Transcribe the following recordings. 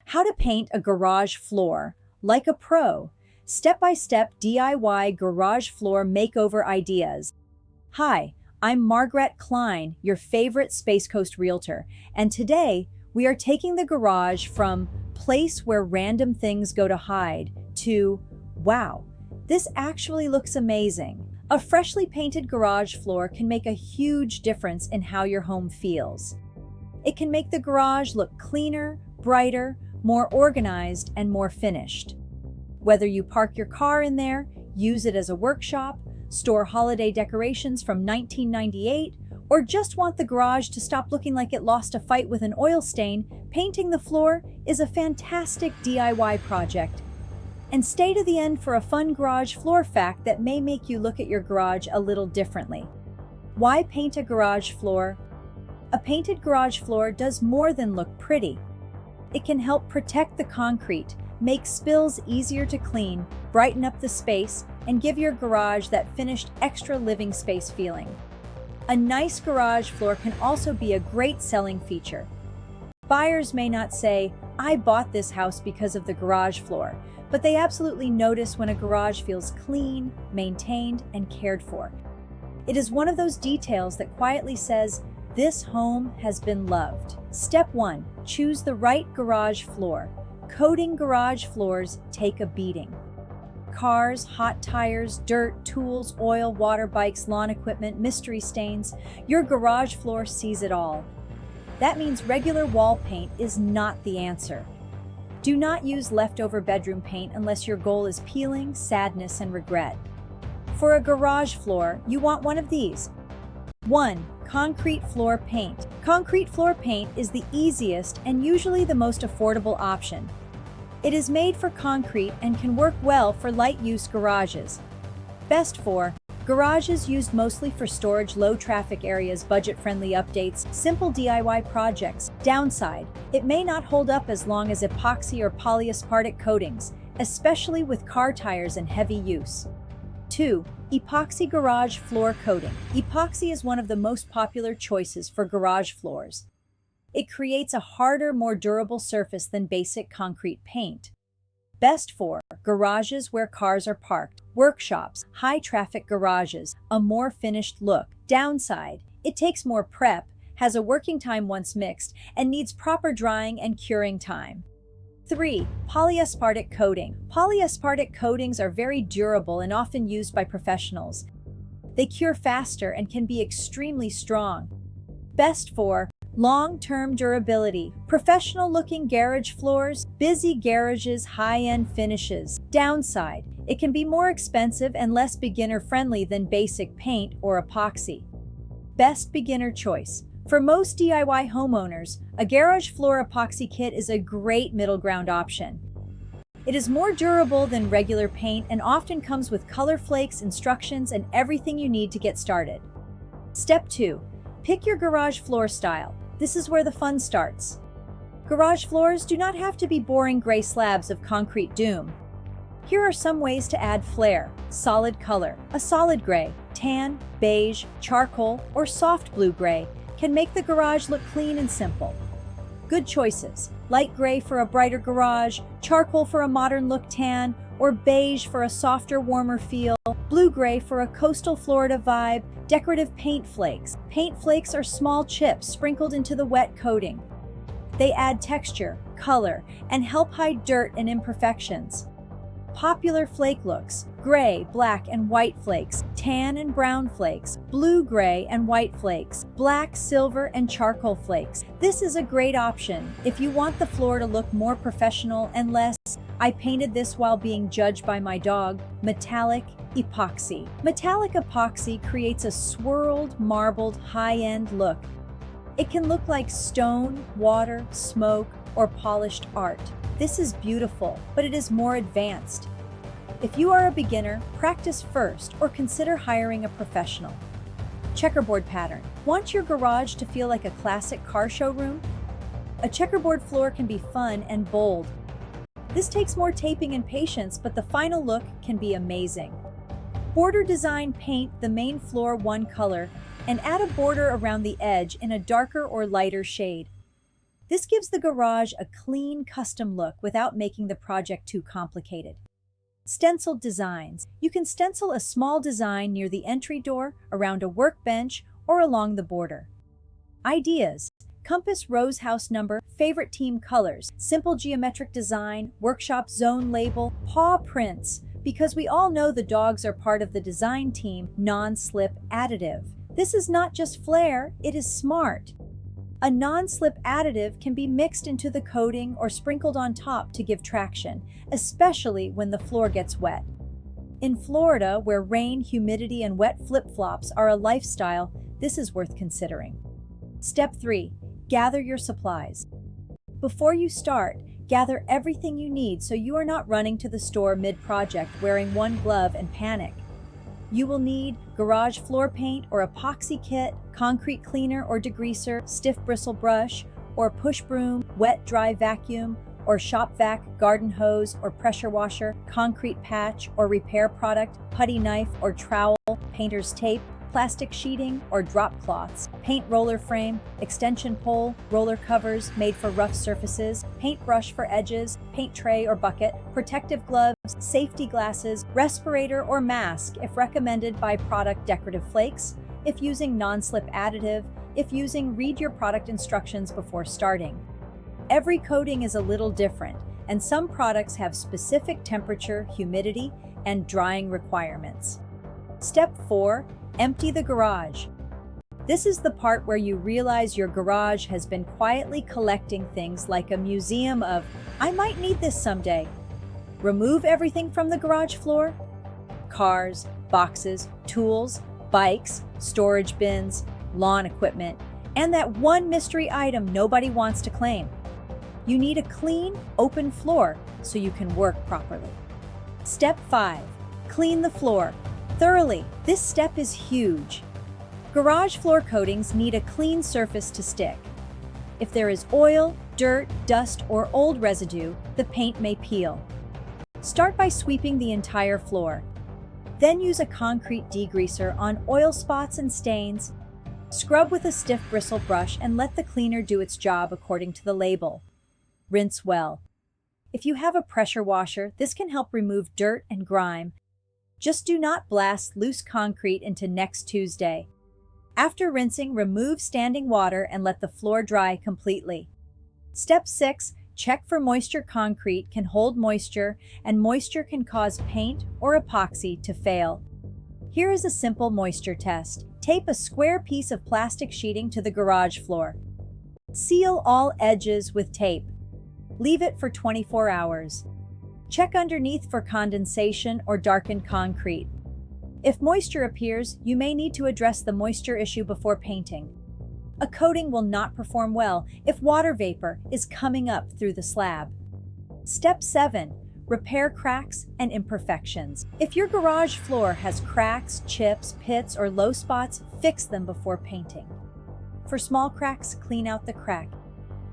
How to paint a garage floor like a pro. Step-by-step DIY garage floor makeover ideas. Hi, I'm Margarett Klein, your favorite Space Coast Realtor, and today we are taking the garage from place where random things go to hide to, wow, this actually looks amazing. A freshly painted garage floor can make a huge difference in how your home feels. It can make the garage look cleaner, brighter, more organized, and more finished. Whether you park your car in there, use it as a workshop, store holiday decorations from 1998, or just want the garage to stop looking like it lost a fight with an oil stain, painting the floor is a fantastic DIY project. And stay to the end for a fun garage floor fact that may make you look at your garage a little differently. Why paint a garage floor? A painted garage floor does more than look pretty. It can help protect the concrete, make spills easier to clean, brighten up the space, and give your garage that finished extra living space feeling. A nice garage floor can also be a great selling feature. Buyers may not say, "I bought this house because of the garage floor," but they absolutely notice when a garage feels clean, maintained, and cared for. It is one of those details that quietly says, "This home has been loved." Step 1. Choose the right garage floor. Coating garage floors take a beating. Cars, hot tires, dirt, tools, oil, water bikes, lawn equipment, mystery stains. Your garage floor sees it all. That means regular wall paint is not the answer. Do not use leftover bedroom paint unless your goal is peeling, sadness, and regret. For a garage floor, you want one of these. 1. Concrete floor paint. Concrete floor paint is the easiest and usually the most affordable option. It is made for concrete and can work well for light-use garages. Best for garages used mostly for storage, low-traffic areas, budget-friendly updates, simple DIY projects. Downside, it may not hold up as long as epoxy or polyaspartic coatings, especially with car tires and heavy use. 2. Epoxy garage floor coating. Epoxy is one of the most popular choices for garage floors. It creates a harder, more durable surface than basic concrete paint. Best for garages where cars are parked, workshops, high-traffic garages, a more finished look. Downside, it takes more prep, has a working time once mixed, and needs proper drying and curing time. 3. Polyaspartic coating. Polyaspartic coatings are very durable and often used by professionals. They cure faster and can be extremely strong. Best for long-term durability, professional-looking garage floors, busy garages, high-end finishes. Downside, it can be more expensive and less beginner-friendly than basic paint or epoxy. Best beginner choice. For most DIY homeowners, a garage floor epoxy kit is a great middle ground option. It is more durable than regular paint and often comes with color flakes, instructions, and everything you need to get started. Step 2. Pick your garage floor style. This is where the fun starts. Garage floors do not have to be boring gray slabs of concrete doom. Here are some ways to add flair. Solid color. A solid gray, tan, beige, charcoal, or soft blue-gray can make the garage look clean and simple. Good choices. Light gray for a brighter garage, charcoal for a modern look tan, or beige for a softer, warmer feel. Blue-gray for a coastal Florida vibe. Decorative paint flakes. Paint flakes are small chips sprinkled into the wet coating. They add texture, color, and help hide dirt and imperfections. Popular flake looks: gray, black, and white flakes, tan and brown flakes, blue, gray, and white flakes, black, silver, and charcoal flakes. This is a great option if you want the floor to look more professional and less, "I painted this while being judged by my dog." Metallic epoxy. Metallic epoxy creates a swirled, marbled, high-end look. It can look like stone, water, smoke, or polished art. This is beautiful, but it is more advanced. If you are a beginner, practice first or consider hiring a professional. Checkerboard pattern. Want your garage to feel like a classic car showroom? A checkerboard floor can be fun and bold. This takes more taping and patience, but the final look can be amazing. Border design: paint the main floor one color and add a border around the edge in a darker or lighter shade. This gives the garage a clean, custom look without making the project too complicated. Stenciled designs. You can stencil a small design near the entry door, around a workbench, or along the border. Ideas. Compass rose house number, favorite team colors, simple geometric design, workshop zone label, paw prints, because we all know the dogs are part of the design team, non-slip additive. This is not just flair, it is smart. A non-slip additive can be mixed into the coating or sprinkled on top to give traction, especially when the floor gets wet. In Florida, where rain, humidity, and wet flip-flops are a lifestyle, this is worth considering. Step 3. Gather your supplies. Before you start, gather everything you need so you are not running to the store mid-project wearing one glove and panic. You will need garage floor paint or epoxy kit, concrete cleaner or degreaser, stiff bristle brush, or push broom, wet-dry vacuum, or shop vac, garden hose or pressure washer, concrete patch or repair product, putty knife or trowel, painter's tape, plastic sheeting or drop cloths, paint roller frame, extension pole, roller covers made for rough surfaces, paintbrush for edges, paint tray or bucket, protective gloves, safety glasses, respirator or mask if recommended by product decorative flakes, if using non-slip additive, if using read your product instructions before starting. Every coating is a little different, and some products have specific temperature, humidity, and drying requirements. Step 4. Empty the garage. This is the part where you realize your garage has been quietly collecting things like a museum of, I might need this someday. Remove everything from the garage floor. Cars, boxes, tools, bikes, storage bins, lawn equipment, and that one mystery item nobody wants to claim. You need a clean, open floor so you can work properly. Step 5. Clean the floor. Thoroughly. This step is huge. Garage floor coatings need a clean surface to stick. If there is oil, dirt, dust, or old residue, the paint may peel. Start by sweeping the entire floor. Then use a concrete degreaser on oil spots and stains. Scrub with a stiff bristle brush and let the cleaner do its job according to the label. Rinse well. If you have a pressure washer, this can help remove dirt and grime. Just do not blast loose concrete into next Tuesday. After rinsing, remove standing water and let the floor dry completely. Step 6. Check for moisture. Concrete can hold moisture, and moisture can cause paint or epoxy to fail. Here is a simple moisture test. Tape a square piece of plastic sheeting to the garage floor. Seal all edges with tape. Leave it for 24 hours. Check underneath for condensation or darkened concrete. If moisture appears, you may need to address the moisture issue before painting. A coating will not perform well if water vapor is coming up through the slab. Step 7. Repair cracks and imperfections. If your garage floor has cracks, chips, pits, or low spots, fix them before painting. For small cracks, clean out the crack.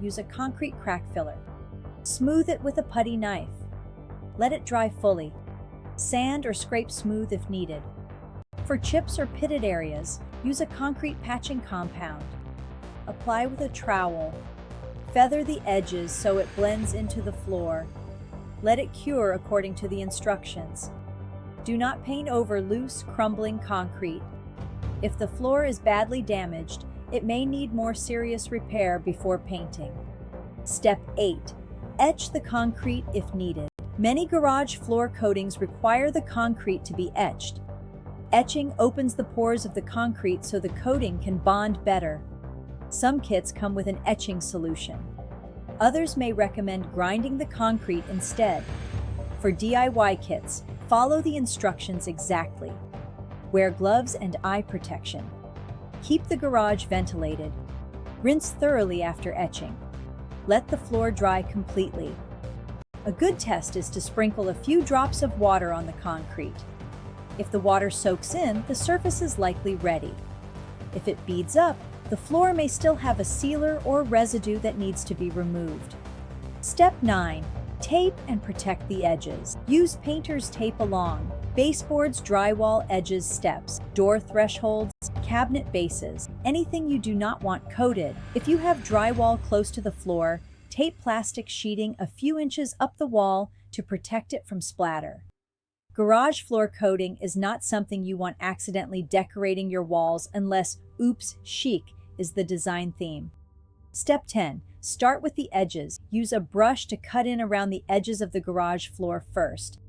Use a concrete crack filler. Smooth it with a putty knife. Let it dry fully. Sand or scrape smooth if needed. For chips or pitted areas, use a concrete patching compound. Apply with a trowel. Feather the edges so it blends into the floor. Let it cure according to the instructions. Do not paint over loose, crumbling concrete. If the floor is badly damaged, it may need more serious repair before painting. Step 8. Etch the concrete if needed. Many garage floor coatings require the concrete to be etched. Etching opens the pores of the concrete so the coating can bond better. Some kits come with an etching solution. Others may recommend grinding the concrete instead. For DIY kits, follow the instructions exactly. Wear gloves and eye protection. Keep the garage ventilated. Rinse thoroughly after etching. Let the floor dry completely. A good test is to sprinkle a few drops of water on the concrete. If the water soaks in, the surface is likely ready. If it beads up, the floor may still have a sealer or residue that needs to be removed. Step 9. Tape and protect the edges. Use painter's tape along. Baseboards, drywall, edges, steps, door thresholds, cabinet bases, anything you do not want coated. If you have drywall close to the floor, tape plastic sheeting a few inches up the wall to protect it from splatter. Garage floor coating is not something you want accidentally decorating your walls unless oops chic is the design theme. Step 10. Start with the edges. Use a brush to cut in around the edges of the garage floor first.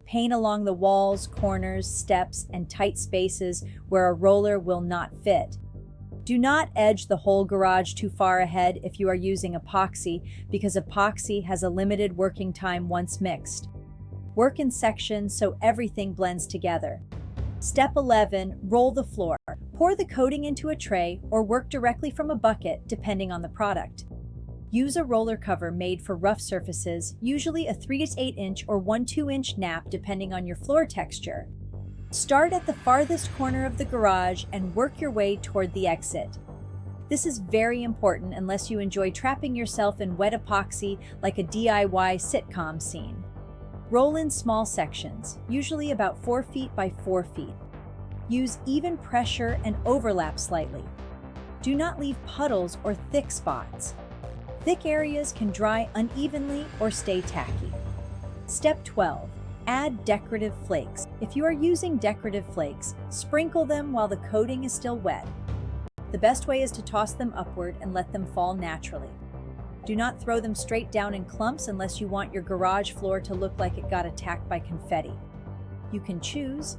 Paint along the walls, corners, steps, and tight spaces where a roller will not fit. Do not edge the whole garage too far ahead if you are using epoxy, because epoxy has a limited working time once mixed. Work in sections so everything blends together. Step 11. Roll the floor. Pour the coating into a tray or work directly from a bucket, depending on the product. Use a roller cover made for rough surfaces, usually a 3 to 8 inch or 1-2 inch nap depending on your floor texture. Start at the farthest corner of the garage and work your way toward the exit. This is very important unless you enjoy trapping yourself in wet epoxy like a DIY sitcom scene. Roll in small sections, usually about 4 feet by 4 feet. Use even pressure and overlap slightly. Do not leave puddles or thick spots. Thick areas can dry unevenly or stay tacky. Step 12. Add decorative flakes. If you are using decorative flakes, sprinkle them while the coating is still wet. The best way is to toss them upward and let them fall naturally. Do not throw them straight down in clumps unless you want your garage floor to look like it got attacked by confetti. You can choose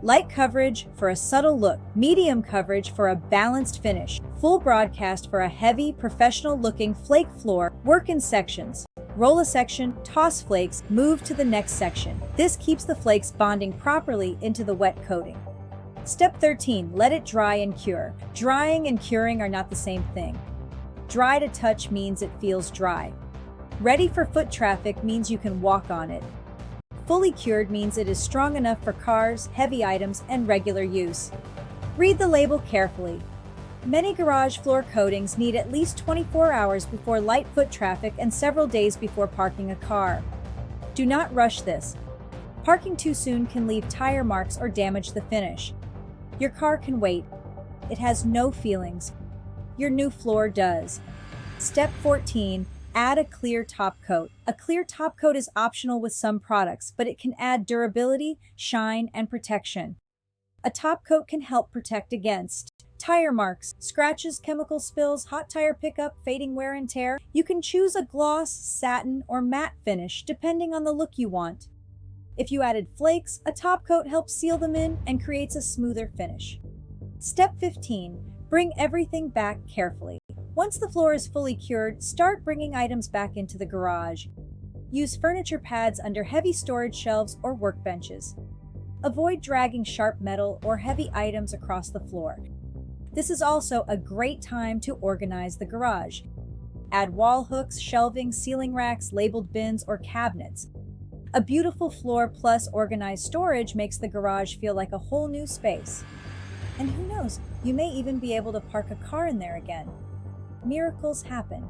light coverage for a subtle look, medium coverage for a balanced finish, full broadcast for a heavy, professional-looking flake floor. Work in sections. Roll a section, toss flakes, move to the next section. This keeps the flakes bonding properly into the wet coating. Step 13. Let it dry and cure. Drying and curing are not the same thing. Dry to touch means it feels dry. Ready for foot traffic means you can walk on it. Fully cured means it is strong enough for cars, heavy items, and regular use. Read the label carefully. Many garage floor coatings need at least 24 hours before light foot traffic and several days before parking a car. Do not rush this. Parking too soon can leave tire marks or damage the finish. Your car can wait. It has no feelings. Your new floor does. Step 14. Add a clear top coat. A clear top coat is optional with some products, but it can add durability, shine, and protection. A top coat can help protect against tire marks, scratches, chemical spills, hot tire pickup, fading wear and tear. You can choose a gloss, satin, or matte finish depending on the look you want. If you added flakes, a top coat helps seal them in and creates a smoother finish. Step 15. Bring everything back carefully. Once the floor is fully cured, start bringing items back into the garage. Use furniture pads under heavy storage shelves or workbenches. Avoid dragging sharp metal or heavy items across the floor. This is also a great time to organize the garage. Add wall hooks, shelving, ceiling racks, labeled bins, or cabinets. A beautiful floor plus organized storage makes the garage feel like a whole new space. And who knows, you may even be able to park a car in there again. Miracles happen.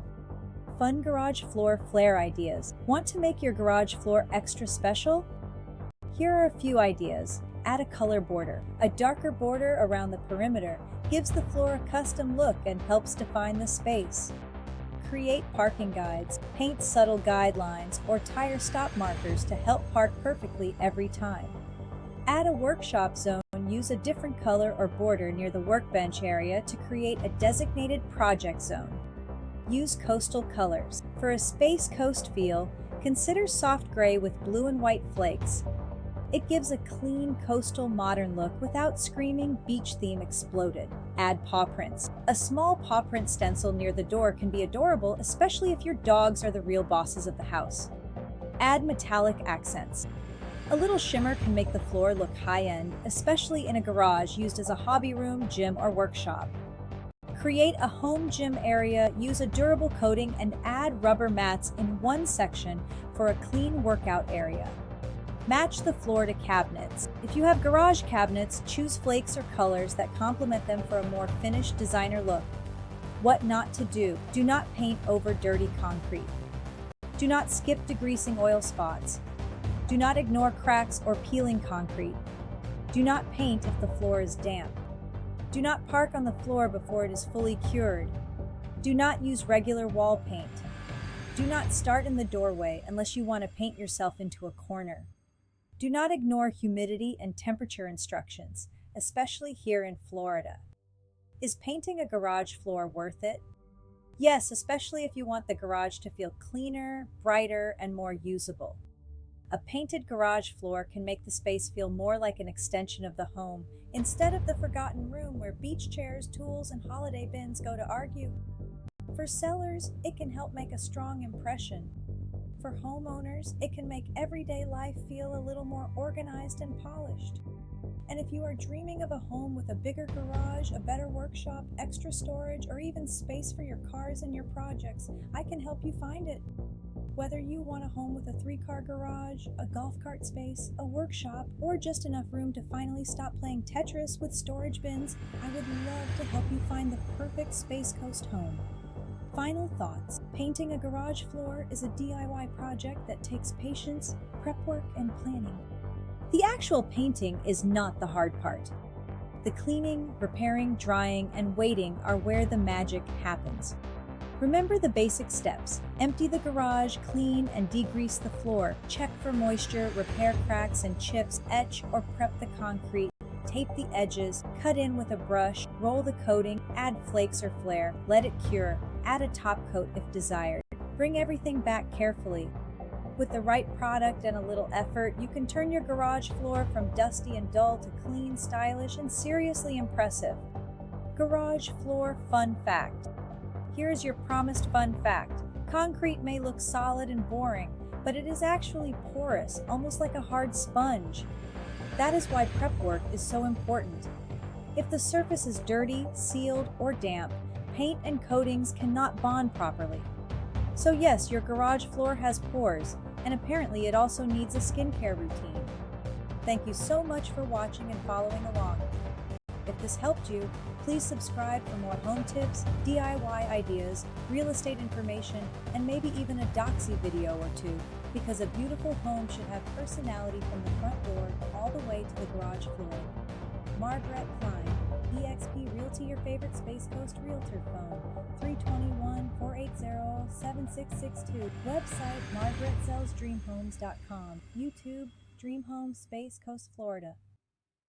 Fun garage floor flair ideas. Want to make your garage floor extra special? Here are a few ideas. Add a color border. A darker border around the perimeter gives the floor a custom look and helps define the space. Create parking guides. Paint subtle guidelines or tire stop markers to help park perfectly every time. Add a workshop zone. Use a different color or border near the workbench area to create a designated project zone. Use coastal colors. For a Space Coast feel, consider soft gray with blue and white flakes. It gives a clean, coastal, modern look without screaming beach theme exploded. Add paw prints. A small paw print stencil near the door can be adorable, especially if your dogs are the real bosses of the house. Add metallic accents. A little shimmer can make the floor look high-end, especially in a garage used as a hobby room, gym, or workshop. Create a home gym area, use a durable coating, and add rubber mats in one section for a clean workout area. Match the floor to cabinets. If you have garage cabinets, choose flakes or colors that complement them for a more finished designer look. What not to do. Do not paint over dirty concrete. Do not skip degreasing oil spots. Do not ignore cracks or peeling concrete. Do not paint if the floor is damp. Do not park on the floor before it is fully cured. Do not use regular wall paint. Do not start in the doorway unless you want to paint yourself into a corner. Do not ignore humidity and temperature instructions, especially here in Florida. Is painting a garage floor worth it? Yes, especially if you want the garage to feel cleaner, brighter, and more usable. A painted garage floor can make the space feel more like an extension of the home, instead of the forgotten room where beach chairs, tools, and holiday bins go to argue. For sellers, it can help make a strong impression. For homeowners, it can make everyday life feel a little more organized and polished. And if you are dreaming of a home with a bigger garage, a better workshop, extra storage, or even space for your cars and your projects, I can help you find it. Whether you want a home with a 3-car garage, a golf cart space, a workshop, or just enough room to finally stop playing Tetris with storage bins, I would love to help you find the perfect Space Coast home. Final thoughts. Painting a garage floor is a DIY project that takes patience, prep work, and planning. The actual painting is not the hard part. The cleaning, repairing, drying, and waiting are where the magic happens. Remember the basic steps. Empty the garage, clean and degrease the floor, check for moisture, repair cracks and chips, etch or prep the concrete, tape the edges, cut in with a brush, roll the coating, add flakes or flare, let it cure, add a top coat if desired. Bring everything back carefully. With the right product and a little effort, you can turn your garage floor from dusty and dull to clean, stylish, and seriously impressive. Garage floor fun fact. Here is your promised fun fact. Concrete may look solid and boring, but it is actually porous, almost like a hard sponge. That is why prep work is so important. If the surface is dirty, sealed, or damp, paint and coatings cannot bond properly. So yes, your garage floor has pores, and apparently it also needs a skincare routine. Thank you so much for watching and following along. If this helped you, please subscribe for more home tips, DIY ideas, real estate information, and maybe even a doxy video or two, because a beautiful home should have personality from the front door all the way to the garage floor. Margarett Klein, eXp Realty, your favorite Space Coast Realtor. Phone 321-480-7662. Website margarettsellsdreamhomes.com. YouTube Dream Home Space Coast Florida.